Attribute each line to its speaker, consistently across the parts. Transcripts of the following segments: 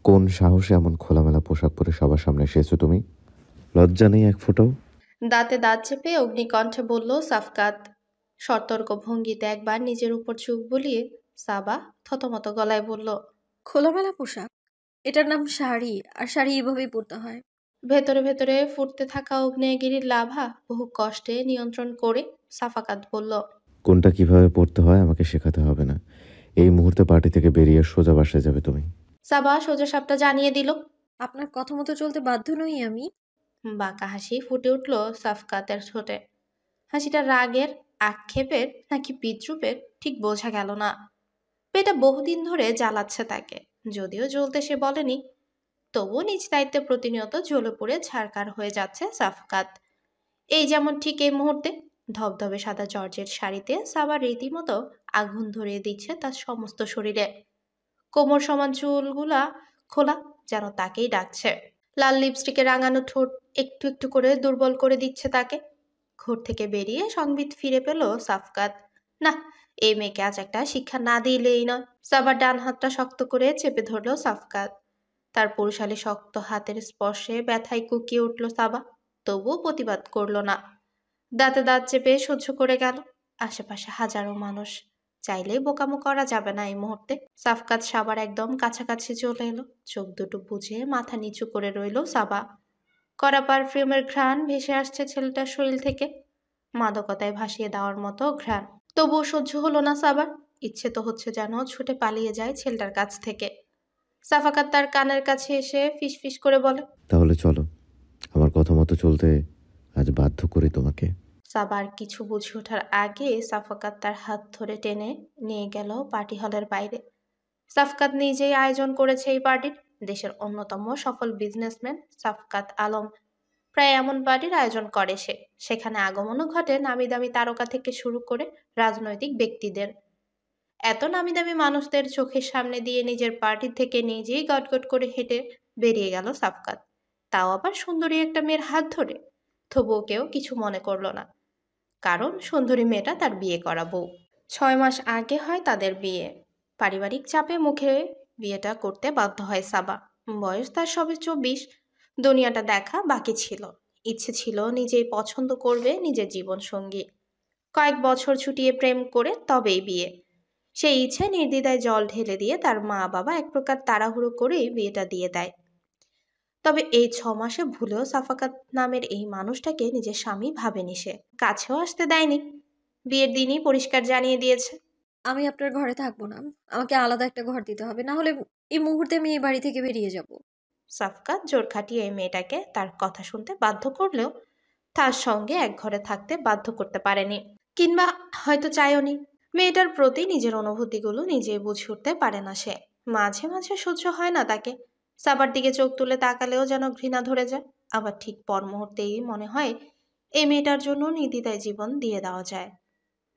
Speaker 1: কোন সাহসে এমন খোলামেলা পোশাক পরে সবার সামনে এসেছো তুমি? লজ্জা নেই এক ফোঁটাও?
Speaker 2: দাঁতে দাঁত চেপে অগ্নিকণ্ঠে বলল সাফকাত। সতর্ক ভঙ্গিতে একবার নিজের উপর চোখ বুলিয়ে সাবা থতমত গলায় বলল,
Speaker 3: খোলামেলা পোশাক, এটার নাম শাড়ি, আর শাড়ি এভাবেই পরতে হয়।
Speaker 2: ভেতরে ভেতরে ফুটতে থাকা অগ্নেয়গিরির লাভা বহু কষ্টে নিয়ন্ত্রণ করে সাফাকাত বলল,
Speaker 1: কোনটা কিভাবে পড়তে হয় আমাকে শেখাতে হবে না। এই মুহূর্তে পার্টি থেকে বেরিয়ে সোজা বাসায় যাবে তুমি।
Speaker 2: সাবা সোজা সাপটা জানিয়ে দিল।
Speaker 3: আপনার কথা মতো চলতে বাধ্য নই আমি।
Speaker 2: বাঁকা হাসি ফুটে উঠল সাফকাতের ঠোঁটে। হাসিটা রাগের, আক্ষেপের নাকি বিদ্রুপের ঠিক বোঝা গেল না। এটা বহুদিন ধরে জ্বালাচ্ছে তাকে, যদিও জ্বলতে সে বলেনি। তবুও নিজ দায়িত্বে প্রতিনিয়ত জ্বলে পড়ে ছারকার হয়ে যাচ্ছে সাফকাত। এই যেমন ঠিক এই মুহূর্তে ধবধবে সাদা জর্জের শাড়িতে সাবা রীতিমতো আগুন ধরিয়ে দিচ্ছে তার সমস্ত শরীরে। কোমর সমান চুলগুলা খোলা, যেন তাকেই ডাকছে। লাল লিপস্টিকে রাঙানো ঠোঁট একটু একটু করে দুর্বল করে দিচ্ছে তাকে। ঘর থেকে বেরিয়ে সংবিত ফিরে পেল সাফকাত। না, এই মেয়েকে আজ একটা শিক্ষা না দিলেই নয়। সাবার ডান হাতটা শক্ত করে চেপে ধরল সাফকাত। তার পুরুষালী শক্ত হাতের স্পর্শে ব্যথায় কুকিয়ে উঠল সাবা, তবুও প্রতিবাদ করল না। দাঁতে দাঁত চেপে সহ্য করে গেল। আশেপাশে হাজারো মানুষ, চাইলেই বোকামো করা যাবে না এই মুহূর্তে। সাফকাত সাবার একদম কাছাকাছি চলে এলো। চোখ দুটো বুজে মাথা নিচু করে রইল সাবা। কড়া পারফিউমের ঘ্রাণ ভেসে আসছে ছেলেটার শরীর থেকে, মাদকতায় ভাসিয়ে দেওয়ার মতো ঘ্রাণ। তবুও সহ্য হলো না সাবার। ইচ্ছে তো হচ্ছে যেন ছুটে পালিয়ে যায় ছেলেটার কাছ থেকে। সাফাকাত তার কানের কাছে এসে ফিসফিস করে বলে,
Speaker 1: তাহলে চলো, আমার কথা মতো চলতে আজ বাধ্য করি তোমাকে।
Speaker 2: সাবার কিছু বুঝে ওঠার আগে সাফাকাত তার হাত ধরে টেনে নিয়ে গেল পার্টি হলের বাইরে। সাফকাত নিজেই আয়োজন করেছে এই পার্টির। দেশের অন্যতম সফল বিজনেসম্যান সাফকাত আলম প্রায় এমন পার্টির আয়োজন করে সে। সেখানে আগমনও ঘটে নামি দামি তারকা থেকে শুরু করে রাজনৈতিক ব্যক্তিদের। এত নামি দামি মানুষদের চোখের সামনে দিয়ে নিজের পার্টি থেকে নিজেই গটগট করে হেঁটে বেরিয়ে গেল সাফকাত, তাও আবার সুন্দরী একটা মেয়ের হাত ধরে। তবুও কেউ কিছু মনে করলো না, কারণ সুন্দরী মেয়েটা তার বিয়ে করা বউ। 6 মাস আগে হয় তাদের বিয়ে। পারিবারিক চাপে মুখে বিয়েটা করতে বাধ্য হয় সাবা। বয়স তার সবে 24। দুনিয়াটা দেখা বাকি ছিল। ইচ্ছে ছিল নিজেই পছন্দ করবে নিজের জীবন সঙ্গী। কয়েক বছর ছুটিয়ে প্রেম করে তবেই বিয়ে। সেই ইচ্ছে নির্দ্বিধায় জল ঢেলে দিয়ে তার মা বাবা এক প্রকার তাড়াহুড়ো করেই বিয়েটা দিয়ে দেয়। তবে এই 6 মাসে ভুলেও সাফাকাত নামের এই মানুষটাকে নিজের স্বামী ভাবেনি সে, কাছেও আসতে দেয়নি। বিয়ের দিনই পরিষ্কার জানিয়ে দিয়েছে,
Speaker 3: আমি আপনার ঘরে থাকবো না, আমাকে আলাদা একটা ঘর দিতে হবে, না হলে এই মুহূর্তে আমি এই বাড়ি থেকে বেরিয়ে যাব।
Speaker 2: সাফকাত জোর খাটিয়ে এই মেয়েটাকে তার কথা শুনতে বাধ্য করলেও তার সঙ্গে এক ঘরে থাকতে বাধ্য করতে পারেনি, কিংবা হয়তো চায়ওনি। মেয়েটার প্রতি নিজের অনুভূতিগুলো নিজেই বুঝে উঠতে পারে না সে। মাঝে মাঝে সহ্য হয় না তাকে। সাবার দিকে চোখ তুলে তাকালেও যেন ঘৃণা ধরে যায়। আবার ঠিক পর মুহূর্তেই মনে হয় এই মেয়েটার জন্য নির্দ্বিধায় জীবন দিয়ে দেওয়া যায়।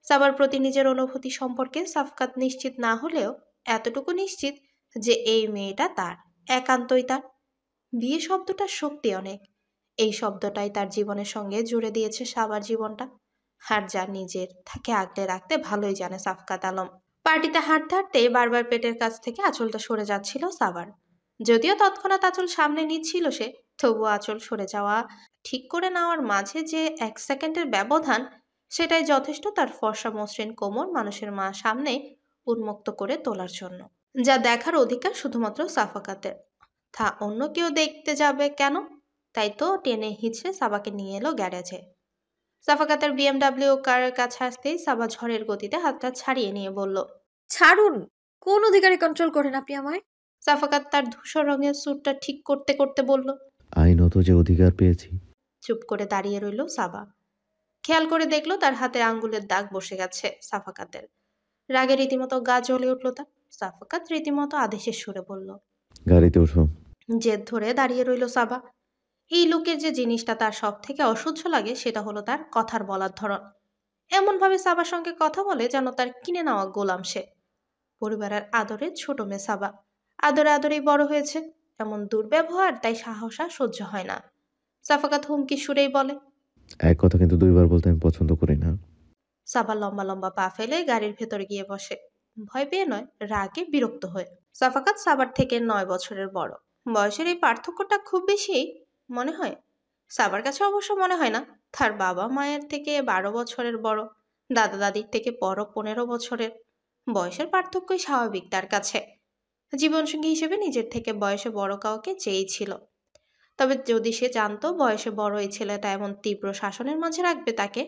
Speaker 2: সাবার প্রতি নিজের অনুভূতি সম্পর্কে সাফকাত নিশ্চিত না হলেও এতটুকু নিশ্চিত যে এই মেয়েটা তার, একান্তই তার। বিয়ে শব্দটার শক্তি অনেক। এই শব্দটাই তার জীবনের সঙ্গে জুড়ে দিয়েছে সাবার জীবনটা। আর যা নিজের তাকে আগলে রাখতে ভালোই জানে সাফকাত আলম। পার্টিতে হাঁটতে হাঁটতে বারবার পেটের কাছ থেকে আঁচলটা সরে যাচ্ছিল সাবার। যদিও তৎক্ষণাৎ আঁচল সামনে নিচ্ছিল সে, তবুও আঁচল সরে যাওয়া ঠিক করে নেওয়ার মাঝে যে 1 সেকেন্ডের ব্যবধান, সেটাই যথেষ্ট তার ফর্সা মসৃণ কোমর মানুষের মা সামনে উন্মুক্ত করে তোলার জন্য। যা দেখার অধিকার শুধুমাত্র সাফাকাতের। তা অন্য কেউ দেখতে যাবে কেন? তাই তো টেনে হিঁচড়ে সাবাকে নিয়ে এলো গ্যারেজে। সাফাকাতের বিএমডাব্লিউ কারের কাছে আসতেই সাবা ঝড়ের গতিতে হাতটা ছাড়িয়ে নিয়ে বলল,
Speaker 3: ছাড়ুন, কোন অধিকারে কন্ট্রোল করেন আপনি আমায়?
Speaker 2: সাফাকাত তার ধূসর রঙের স্যুটটা ঠিক করতে করতে বলল।
Speaker 1: আইনত যে অধিকার পেয়েছি।
Speaker 2: চুপ করে দাঁড়িয়ে রইল সাবা। খেয়াল করে দেখলো তার হাতে আঙ্গুলের দাগ বসে গেছে সাফাকাতের। রাগে রীতিমতো গা জ্বলে উঠল তার। সাফাকাত রীতিমতো আদেশের সুরে বলল।
Speaker 1: গাড়িতে ওঠো।
Speaker 2: জেদ ধরে দাঁড়িয়ে রইল সাবা। এই লোকের যে জিনিসটা তার সব থেকে অসহ্য লাগে সেটা হলো তার কথার বলার ধরন। এমনভাবে সাবার সঙ্গে কথা বলে যেন তার কিনে নেওয়া গোলাম সে। পরিবারের আদরের ছোট মেয়ে সাবা, আদরে আদরেই বড় হয়েছে। এমন দুর্ব্যবহার তাই সাহসা সহ্য হয় না। সাফাকাত হুমকি সুরেই বলে,
Speaker 1: এক কথা কিন্তু দুইবার বলতে আমি পছন্দ করি না।
Speaker 2: সাবা লম্বা লম্বা পা ফেলে গাড়ির ভেতরে গিয়ে বসে, ভয় পেয়ে নয়, রাগে বিরক্ত হয়ে। সাফাকাত সাবার থেকে 9 বছরের বড়। বয়সের এই পার্থক্যটা খুব বেশি মনে হয়? সাবার কাছে অবশ্য মনে হয় না। তার বাবা মায়ের থেকে 12 বছরের বড়, দাদা দাদির থেকে বড় 15 বছরের। বয়সের পার্থক্যই স্বাভাবিক তার কাছে। জীবনসঙ্গী হিসেবে নিজের থেকে বয়সে বড় কাউকে চেয়েছিল। তবে যদি সে জানতো বয়সে বড় এই ছেলেটা এমন তীব্র শাসনের মাঝে রাখবে তাকে,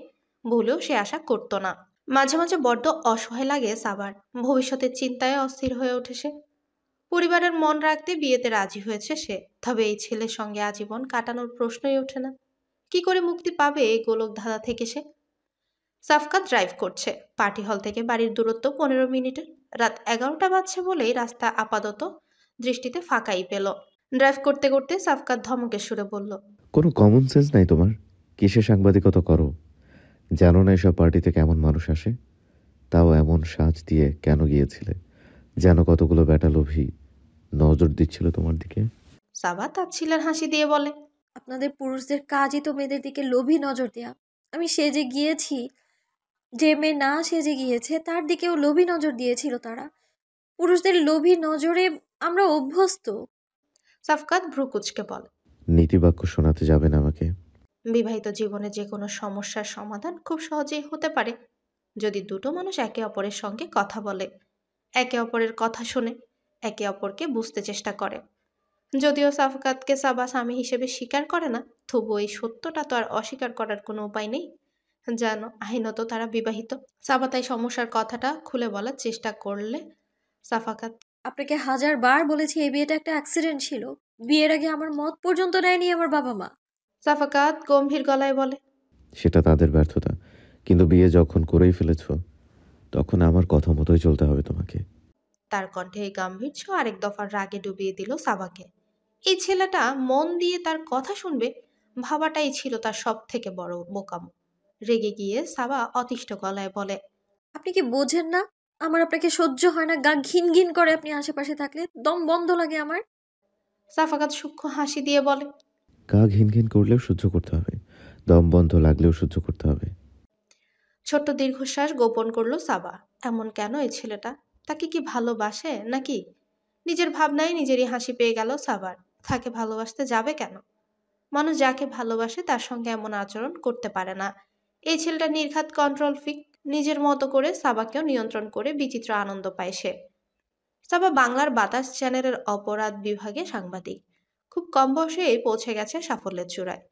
Speaker 2: ভুলেও সে আশা করতো না। মাঝে মাঝে বড্ড অসহায় লাগে সাবার। ভবিষ্যতের চিন্তায় অস্থির হয়ে ওঠে সে। পরিবারের মন রাখতে বিয়েতে রাজি হয়েছে সে, তবে এই ছেলের সঙ্গে আজীবন কাটানোর প্রশ্নই ওঠে না। কি করে মুক্তি পাবে এই গোলক ধাঁধা থেকে সে? সাফকাত ড্রাইভ করছে। পার্টি হল থেকে বাড়ির দূরত্ব 15 মিনিটের। রাত 11টা বাজছে বলেই রাস্তা আপাতত দৃষ্টিতে ফাঁকাই পেল। ড্রাইভ করতে করতে সাফকাত ধমকের সুরে বলল,
Speaker 1: কোনো কমন সেন্স নাই তোমার? কিসে সাংবাদিকতা করো? জানো না এসব পার্টিতে কেমন মানুষ আসে? তাও এমন সাজ দিয়ে কেন গিয়েছিলে? যেন কতগুলো ব্যাটা লোভী নজর দিচ্ছিল তোমার দিকে।
Speaker 2: সাবা তাচ্ছিলের হাসি দিয়ে বলে,
Speaker 3: আপনাদের পুরুষদের কাজই তো মেয়েদের দিকে লোভী নজর দেয়া। আমি সেজে গিয়েছি, যে মেয়ে না সেজে গিয়েছে তার দিকেও লোভী নজর দিয়েছিল তারা। পুরুষদের লোভী নজরে আমরা অভ্যস্ত।
Speaker 2: সাফকাত ভ্রু কুচকে বলে,
Speaker 1: নীতিবাক্য শোনাতে যাবেন আমাকে?
Speaker 2: বিবাহিত জীবনে যে কোনো সমস্যার সমাধান খুব সহজেই হতে পারে যদি দুটো মানুষ একে অপরের সঙ্গে কথা বলে, একে অপরের কথা শোনে, একে অপরকে বুঝতে চেষ্টা করে। যদিও সাফকাতকে সাবা স্বামী হিসেবে স্বীকার করে না, তবু এই সত্যটা তো আর অস্বীকার করার কোনো উপায় নেই। জানো, আইনত তারা বিবাহিত। সাবা তাই সমস্যার কথাটা খুলে বলার চেষ্টা করলে সাফাকাত,
Speaker 3: আপনাকে 1000বার বলেছি এই বিয়েটা একটা অ্যাক্সিডেন্ট ছিল। বিয়ের আগে আমার মত পর্যন্ত নেয়নি আমার বাবা মা।
Speaker 2: সাফাকাত গম্ভীর গলায় বলে,
Speaker 1: সেটা তাদের ব্যর্থতা, কিন্তু বিয়ে যখন করেই ফেলেছ তখন আমার কথা মতোই চলতে হবে তোমাকে।
Speaker 2: তার কণ্ঠে এই গাম্ভীর্য আরেক দফার রাগে ডুবিয়ে দিল সাবাকে। এই ছেলেটা মন দিয়ে তার কথা শুনবে ভাবাটাই ছিল তার সব থেকে বড় বোকামো। রেগে গিয়ে সাবা অতিষ্ঠ গলায় বলে,
Speaker 3: আপনি কি বোঝেন না? আমার আপনাকে সহ্য হয় না, গা ঘিন ঘিন করে আপনি আশেপাশে থাকলে, দম বন্ধ লাগে আমার।
Speaker 2: সাফাকাত সূক্ষ্ম হাসি দিয়ে বলে,
Speaker 1: গা ঘিন ঘিন করলেও সহ্য করতে হবে, দম বন্ধ লাগলেও সহ্য করতে হবে।
Speaker 2: ছোট্ট দীর্ঘশ্বাস গোপন করলো সাবা। এমন কেন এই ছেলেটা? তাকে কি ভালোবাসে নাকি? নিজের ভাবনায় নিজেরই হাসি পেয়ে গেল সাবার। তাকে ভালোবাসতে যাবে কেন? মানুষ যাকে ভালোবাসে তার সঙ্গে এমন আচরণ করতে পারে না। এই ছেলেটা নির্ঘাত কন্ট্রোল ফ্রিক। নিজের মতো করে সাবাকেও নিয়ন্ত্রণ করে বিচিত্র আনন্দ পায় সে। সাবা বাংলার বাতাস চ্যানেলের অপরাধ বিভাগে সাংবাদিক। খুব কম বয়সেই পৌঁছে গেছে সাফল্যের চূড়ায়।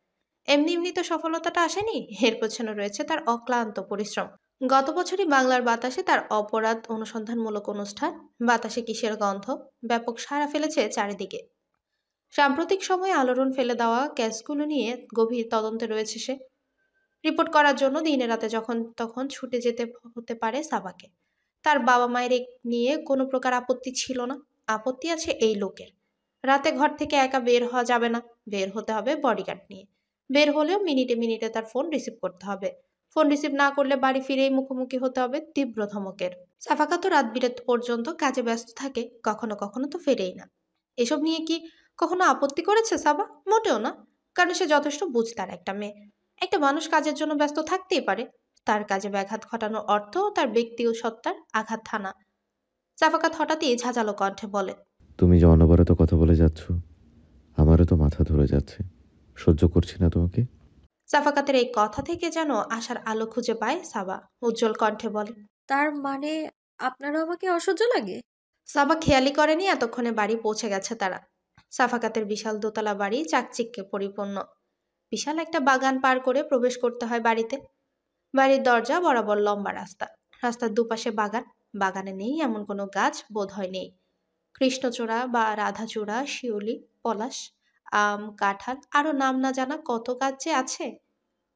Speaker 2: এমনি এমনি তো সফলতাটা আসেনি, এর পেছনে রয়েছে তার অক্লান্ত পরিশ্রম। গত বছরই বাংলার বাতাসে তার অপরাধ অনুসন্ধানমূলক অনুষ্ঠান বাতাসে কিসের গন্ধ ব্যাপক সাড়া ফেলেছে চারিদিকে। সাম্প্রতিক সময়ে আলোড়ন ফেলে দেওয়া কেসগুলো নিয়ে গভীর তদন্তে রয়েছে সে। রিপোর্ট করার জন্য দিনে রাতে যখন তখন ছুটে যেতে হতে পারে সাবাকে। তার বাবা মায়ের নিয়ে কোনো প্রকার আপত্তি ছিল না। আপত্তি আছে এই লোকের। রাতে ঘর থেকে একা বের হওয়া যাবে না, বের হতে হবে বডিগার্ড নিয়ে। বের হলেও মিনিটে মিনিটে তার ফোন রিসিভ করতে হবে। ফোন রিসিভ না করলে বাড়ি ফিরেই মুখোমুখি হতে হবে তীব্র ধমকের। সাফাকা তো রাত বিরেত পর্যন্ত কাজে ব্যস্ত থাকে, কখনো কখনো তো ফেরেই না। এসব নিয়ে কি কখনো আপত্তি করেছে সাবা? মোটেও না, কারণ সে যথেষ্ট বুঝতার একটা মেয়ে। একটা মানুষ কাজের জন্য ব্যস্ত থাকতেই পারে, তার কাজে ব্যাঘাত ঘটানোর অর্থ তার ব্যক্তি ও সত্তার আঘাত হানা। সাফাকাত হঠাৎই ঝাঁঝালো কণ্ঠে বলে,
Speaker 1: তুমি যে অনবরত কথা বলে যাচ্ছ আমারও তো মাথা ধরে যাচ্ছে, সহ্য করছি না তোমাকে।
Speaker 2: সাফাকাতের এই কথা থেকে যেন আশার আলো খুঁজে পায় সাবা। উজ্জ্বল কণ্ঠে বলে,
Speaker 3: তার মানে আপনারও আমাকে অসহ্য লাগে?
Speaker 2: সাবা খেয়ালই করেনি এতক্ষণে বাড়ি পৌঁছে গেছে তারা। সাফাকাতের বিশাল দোতলা বাড়ি চাকচিক্যে পরিপূর্ণ। বিশাল একটা বাগান পার করে প্রবেশ করতে হয় বাড়িতে। বাড়ির দরজা বরাবর লম্বা রাস্তা। রাস্তার দুপাশে বাগান। বাগানে নেই এমন কোনো গাছ বোধ হয় নেই। কৃষ্ণচূড়া বা রাধাচূড়া, শিউলি, পলাশ, আম, কাঁঠাল, আরও নাম না জানা কত গাছ যে আছে।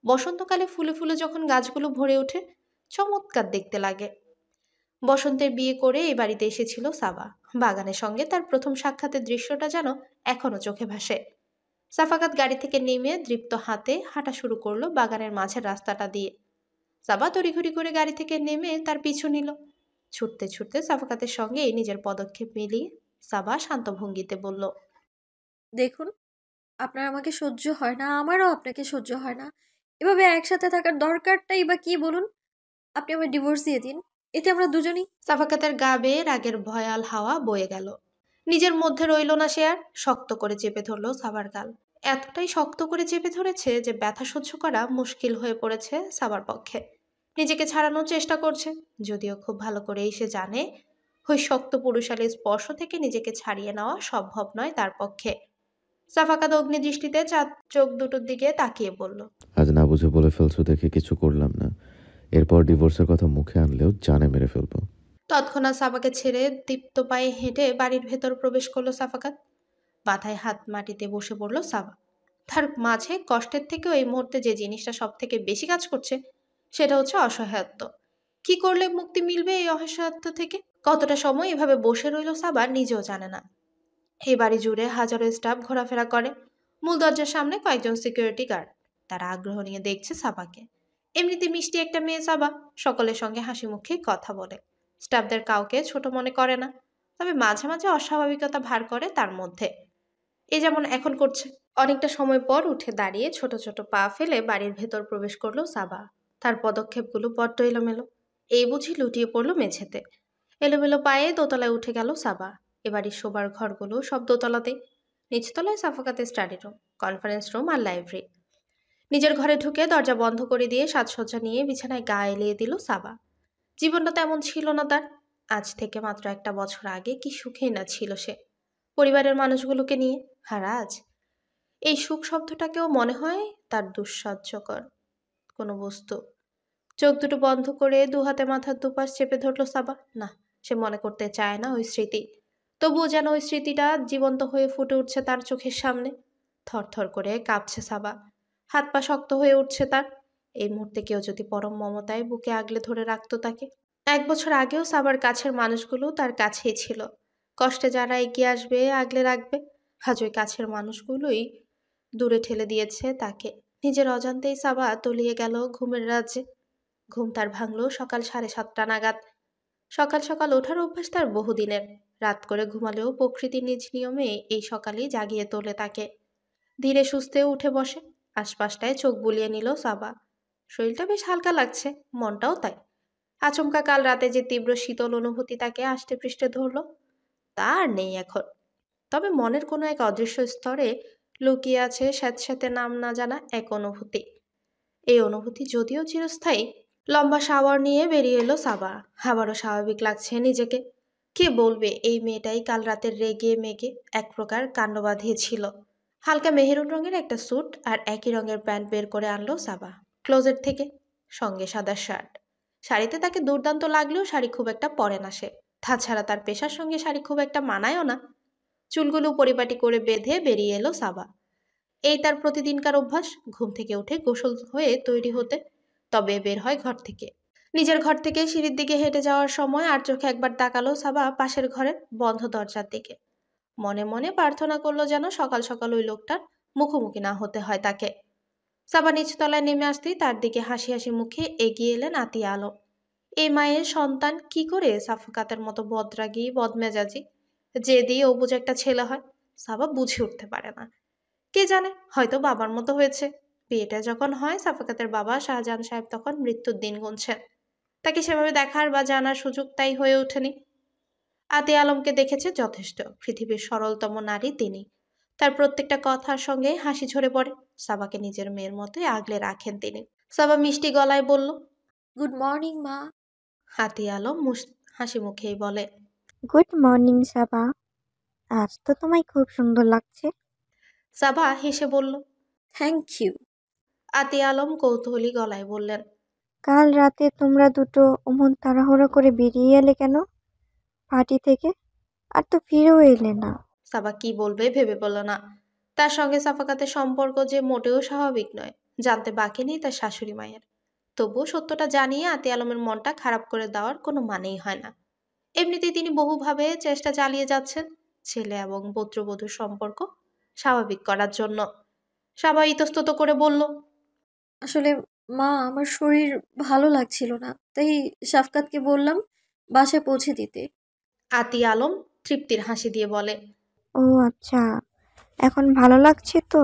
Speaker 2: বসন্তকালে ফুলে ফুলে যখন গাছগুলো ভরে ওঠে, চমৎকার দেখতে লাগে। বসন্তের বিয়ে করে এই বাড়িতে এসেছিল সাবা। বাগানের সঙ্গে তার প্রথম সাক্ষাতের দৃশ্যটা যেন এখনো চোখে ভাসে। সাফাকাত গাড়ি থেকে নেমে দৃপ্ত হাতে হাঁটা শুরু করলো বাগানের মাঝের রাস্তাটা দিয়ে। সাবা তড়িঘড়ি করে গাড়ি থেকে নেমে তার পিছু নিল। ছুটতে ছুটতে সাফাকাতের সঙ্গে নিজের পদক্ষেপ মিলিয়ে সাবা শান্ত ভঙ্গিতে বলল,
Speaker 3: দেখুন, আপনার আমাকে সহ্য হয় না, আমারও আপনাকে সহ্য হয় না। এভাবে একসাথে থাকার দরকারটাই বা কি বলুন? আপনি আমার ডিভোর্স দিয়ে দিন, এতে আমরা দুজনেই।
Speaker 2: সাফাকাতের গা বেয়ে রাগের ভয়াল হাওয়া বয়ে গেল। নিজের মধ্যে রইল না সে আর, শক্ত করে চেপে ধরল সাবার গাল। এতটাই শক্ত করে চেপে ধরেছে যে ব্যথা সহ্য করা মুশকিল হয়ে পড়েছে সাবার পক্ষে। নিজেকে ছাড়ানোর চেষ্টা করছে, যদিও খুব ভালো করেই সে জানে ওই শক্ত পুরুষালী স্পর্শ থেকে নিজেকে ছাড়িয়ে নেওয়া সম্ভব নয় তার পক্ষে। সাফাকাত অগ্নিদৃষ্টিতে চাঁদ চোখ দুটোর দিকে তাকিয়ে বলল,
Speaker 1: আজ না বুঝে বলে ফেলছো দেখে কিছু করলাম না। এরপর ডিভোর্সের কথা মুখে আনলেও জানে মেরে ফেলবো।
Speaker 2: তৎক্ষণাৎ সাবাকে ছেড়ে দীপ্ত পায়ে হেঁটে বাড়ির ভেতর প্রবেশ করলো সাফাকাত। মাথায় হাত মাটিতে বসে পড়ল সাবা। তার মাঝে কষ্টের থেকেও এই মুহূর্তে যে জিনিসটা সব থেকে বেশি কাজ করছে সেটা হচ্ছে অসহায়ত্ব। কি করলে মুক্তি মিলবে এই অসহায়ত্ব থেকে? কতটা সময় এভাবে বসে রইল সাবা নিজেও জানে না। এই বাড়ি জুড়ে হাজারো স্টাফ ঘোরাফেরা করে, মূল দরজার সামনে কয়েকজন সিকিউরিটি গার্ড। তারা আগ্রহ নিয়ে দেখছে সাবাকে। এমনিতে মিষ্টি একটা মেয়ে সাবা, সকলের সঙ্গে হাসি মুখে কথা বলে, স্টাফদের কাউকে ছোট মনে করে না। তবে মাঝে মাঝে অস্বাভাবিকতা ভার করে তার মধ্যে, এ যেমন এখন করছে। অনেকটা সময় পর উঠে দাঁড়িয়ে ছোট ছোট পা ফেলে বাড়ির ভেতর প্রবেশ করলো সাবা। তার পদক্ষেপগুলো বড্ড এলোমেলো, এই বুঝি লুটিয়ে পড়লো মেঝেতে। এলোমেলো পায়ে দোতলায় উঠে গেল সাবা। এবাড়ির শোবার ঘরগুলো সব দোতলাতে। নিচতলায় সাফাকাতের স্টাডি রুম, কনফারেন্স রুম আর লাইব্রেরি। নিজের ঘরে ঢুকে দরজা বন্ধ করে দিয়ে সাজসজ্জা নিয়ে বিছানায় গা এলিয়ে দিল সাবা। জীবনটা তেমন ছিল না তার। আজ থেকে মাত্র একটা বছর আগে কি সুখেই না ছিল সে, পরিবারের মানুষগুলোকে নিয়ে। আর আজ এই সুখ শব্দটাকেও মনে হয় তার দুঃসহ্যকর কোনো বস্তু। চোখ দুটো বন্ধ করে দু হাতে মাথার দুপাশ চেপে ধরল সাবা। না, সে মনে করতে চায় না ওই স্মৃতি। তবুও যেন ওই স্মৃতিটা জীবন্ত হয়ে ফুটে উঠছে তার চোখের সামনে। থরথর করে কাঁপছে সাবা, হাত পা শক্ত হয়ে উঠছে তার। এই মুহূর্তে কেউ যদি পরম মমতায় বুকে আগলে ধরে রাখতো তাকে। 1 বছর আগেও সাবার কাছের মানুষগুলো তার কাছেই ছিল। কষ্টে যারা এগিয়ে আসবে, আগলে রাখবে, আজ ওই কাছের মানুষগুলোই দূরে ঠেলে দিয়েছে তাকে। নিজের অজান্তেই সাবা তলিয়ে গেল ঘুমের রাজ্যে। ঘুম তার ভাঙল সকাল 7:30 নাগাদ। সকাল সকাল ওঠার অভ্যাস তার বহুদিনের। রাত করে ঘুমালেও প্রকৃতি নিজ নিয়মে এই সকালেই জাগিয়ে তোলে তাকে। ধীরে সুস্থে উঠে বসে, আশপাশটায় চোখ বুলিয়ে নিল সাবা। শরীরটা বেশ হালকা লাগছে, মনটাও তাই। আচমকা কাল রাতে যে তীব্র শীতল অনুভূতি তাকে আষ্টে পৃষ্ঠে ধরল, তা আর নেই এখন। তবে মনের কোনো এক অদৃশ্য স্তরে লুকিয়ে আছে স্যাঁতস্যাঁতে নাম না জানা এক অনুভূতি। এই অনুভূতি যদিও চিরস্থায়ী। লম্বা শাওয়ার নিয়ে বেরিয়ে এলো সাবা। আবারও স্বাভাবিক লাগছে নিজেকে। কে বলবে এই মেয়েটাই কাল রাতের রেগে মেগে এক প্রকার কাণ্ড বাঁধিয়েছিল। হালকা মেহেরুন রঙের একটা স্যুট আর একই রঙের প্যান্ট বের করে আনলো সাবা ক্লোজেট থেকে, সঙ্গে সাদা শার্ট। শাড়িতে তাকে দুর্দান্ত লাগলেও শাড়ি খুব একটা পরে না সে। তাছাড়া তার পেশার সঙ্গে শাড়ি খুব একটা মানায়ও না। চুলগুলো পরিপাটি করে বেঁধে বেরিয়ে এলো সাবা। এই তার প্রতিদিনকার অভ্যাস, ঘুম থেকে উঠে গোসল হয়ে তৈরি হতে, তবে বের হয় ঘর থেকে। নিজের ঘর থেকে সিঁড়ির দিকে হেঁটে যাওয়ার সময় আর চোখে একবার তাকালো সাবা পাশের ঘরের বন্ধ দরজার দিকে। মনে মনে প্রার্থনা করলো যেন সকাল সকাল ওই লোকটার মুখোমুখি না হতে হয় তাকে। সাবা নিচতলায় নেমে আসতেই তার দিকে হাসি হাসি মুখে এগিয়ে এলেন আতিয়া আলম। এই মায়ের সন্তান কি করে সাফকাতের মতো বদরাগী বদমেজাজি জেদি অবুঝ একটা ছেলে হয়, সাবা বুঝে উঠতে পারে না। কে জানে, হয়তো বাবার মতো হয়েছে। বিয়েটা যখন হয় সাফাকাতের বাবা শাহজাহান সাহেব তখন মৃত্যুর দিন গুনছেন। তাকে সেভাবে দেখার বা জানার সুযোগ তাই হয়ে ওঠেনি। আতিয়া আলমকে দেখেছে যথেষ্ট। পৃথিবীর সরলতম নারী তিনি। তার প্রত্যেকটা কথার সঙ্গে হাসি ঝরে পড়ে। সাবাকে নিজের মেয়ের মতোই আগলে রাখেন তিনি। সাবা মিষ্টি গলায় বলল,
Speaker 3: গুড মর্নিং মা।
Speaker 2: আতিয়া আলম হাসি মুখেই বলে,
Speaker 4: গুড মর্নিং সাবা, আজ তো তোমায় খুব সুন্দর লাগছে।
Speaker 2: সাবা হেসে বলল,
Speaker 3: থ্যাংক ইউ।
Speaker 2: আতিয়া আলম কৌতূহলী গলায় বললেন,
Speaker 4: কাল রাতে তোমরা দুটো অমন তাড়াহুড়ো করে বেরিয়ে এলে কেন পার্টি থেকে? আর তো ফিরেও এলে না।
Speaker 2: সাবা কি বলবে ভেবে পেল না। তার সঙ্গে সাফাকাতের সম্পর্ক যে মোটেও স্বাভাবিক নয়, জানতে বাকি নেই তার শাশুড়ি মায়ের। তবুও সত্যটা জানিয়ে আতিয়া আলমের মনটা খারাপ করে দেওয়ার কোনো মানেই হয় না। এমনিতেই তিনি বহুভাবে চেষ্টা চালিয়ে যাচ্ছেন ছেলে এবং পুত্রবধূর সম্পর্ক স্বাভাবিক করার জন্য। সাবা ইতস্তত করে বলল,
Speaker 3: আসলে মা, আমার শরীর ভালো লাগছিল না, তাই শাফকাতকে বললাম বাসায় পৌঁছে দিতে।
Speaker 2: আতিয়া আলম তৃপ্তির হাসি দিয়ে বলে,
Speaker 4: ও আচ্ছা, এখন ভালো লাগছে তো?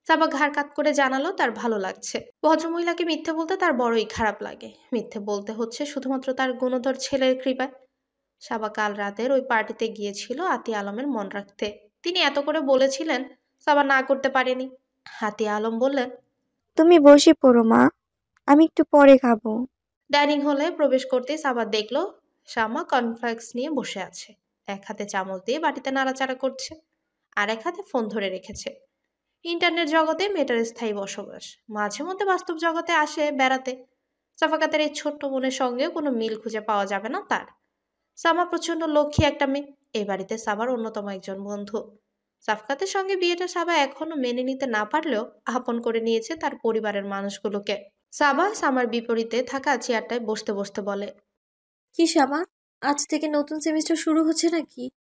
Speaker 2: সাবা ঘাড় কাত করে জানালো তার ভালো লাগছে। ভদ্রমহিলাকে মিথ্যে বলতে তার বড়ই খারাপ লাগে। মিথ্যে বলতে হচ্ছে শুধুমাত্র তার গুণধর ছেলের কৃপায়। সাবা কাল রাতের ওই পার্টিতে গিয়েছিল আতিয়া আলমের মন রাখতে। তিনি এত করে বলেছিলেন, সাবা না করতে পারেনি। আতিয়া আলম বললেন,
Speaker 4: তুমি বসে পড়ো মা, আমি একটু পরে খাবো।
Speaker 2: ডাইনিং হলে প্রবেশ করতেই সাবা দেখলো শামা কর্নফ্লেক্স নিয়ে বসে আছে। এক হাতে চামচ দিয়ে বাটিতে নাড়াচাড়া করছে, আর এক হাতে ফোন ধরে রেখেছে। ইন্টারনেট জগতে মেয়েটার স্থায়ী বসবাস। মাঝে মধ্যে বাস্তব জগতে আসে বেড়াতে। সাফাকাতের এই ছোট্ট বোনের সঙ্গেও কোনো মিল খুঁজে পাওয়া যাবে না তার। সামা প্রচন্ড লক্ষ্মী একটা মেয়ে, এই বাড়িতে সাবার অন্যতম একজন বন্ধু। সাফকাতের সঙ্গে বিয়েটা সাবা এখনো মেনে নিতে না পারলেও আপন করে নিয়েছে তার পরিবারের মানুষগুলোকে। সাবা সামার বিপরীতে থাকা চেয়ারটায় বসতে বসতে বলে,
Speaker 3: কি শামা, আজ থেকে নতুন সেমিস্টার শুরু হচ্ছে নাকি?